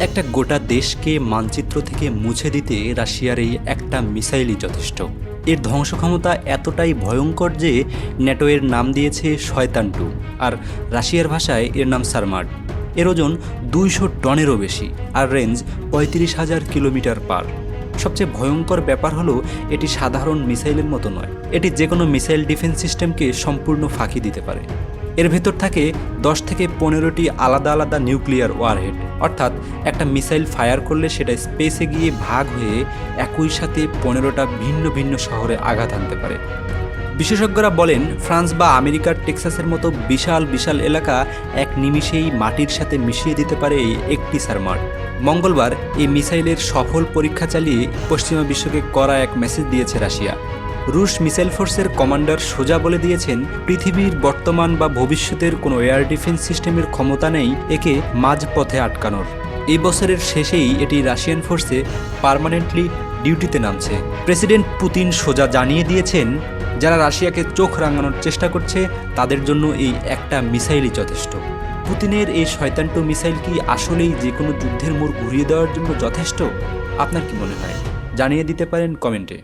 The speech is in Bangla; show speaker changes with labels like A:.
A: একটা গোটা দেশকে মানচিত্র থেকে মুছে দিতে রাশিয়ার এই একটা মিসাইলই যথেষ্ট। এর ধ্বংস ক্ষমতা এতটাই ভয়ঙ্কর যে ন্যাটো এর নাম দিয়েছে শয়তান টু, আর রাশিয়ার ভাষায় এর নাম সারমাট। এর ওজন 200 টনেরও বেশি, আর রেঞ্জ 35,000 কিলোমিটার পার। সবচেয়ে ভয়ঙ্কর ব্যাপার হলো এটি সাধারণ মিসাইলের মতো নয়, এটি যে কোনো মিসাইল ডিফেন্স সিস্টেমকে সম্পূর্ণ ফাঁকি দিতে পারে। এর ভেতর থাকে 10 থেকে 15টি আলাদা আলাদা নিউক্লিয়ার ওয়ারহেড, অর্থাৎ একটা মিসাইল ফায়ার করলে সেটা স্পেসে গিয়ে ভাগ হয়ে একই সাথে 15টা ভিন্ন ভিন্ন শহরে আঘাত আনতে পারে। বিশেষজ্ঞরা বলেন ফ্রান্স বা আমেরিকার টেক্সাসের মতো বিশাল বিশাল এলাকা এক নিমিষেই মাটির সাথে মিশিয়ে দিতে পারে এই একটি সারমাট। মঙ্গলবার এই মিসাইলের সফল পরীক্ষা চালিয়ে পশ্চিমা বিশ্বকে কড়া এক মেসেজ দিয়েছে রাশিয়া। রুশ মিসাইল ফোর্সের কমান্ডার সোজা বলে দিয়েছেন, পৃথিবীর বর্তমান বা ভবিষ্যতের কোনো এয়ার ডিফেন্স সিস্টেমের ক্ষমতা নেই একে মাঝপথে আটকানোর। এই বছরের শেষেই এটি রাশিয়ান ফোর্সে পার্মানেন্টলি ডিউটিতে নামছে। প্রেসিডেন্ট পুতিন সোজা জানিয়ে দিয়েছেন, যারা রাশিয়াকে চোখ রাঙানোর চেষ্টা করছে তাদের জন্য এই একটা মিসাইলই যথেষ্ট। পুতিনের এই শয়তান টু মিসাইল কি আসলেই যে কোনো যুদ্ধের মোড় ঘুরিয়ে দেওয়ার জন্য যথেষ্ট? আপনার কি মনে হয়? জানিয়ে দিতে পারেন কমেন্টে।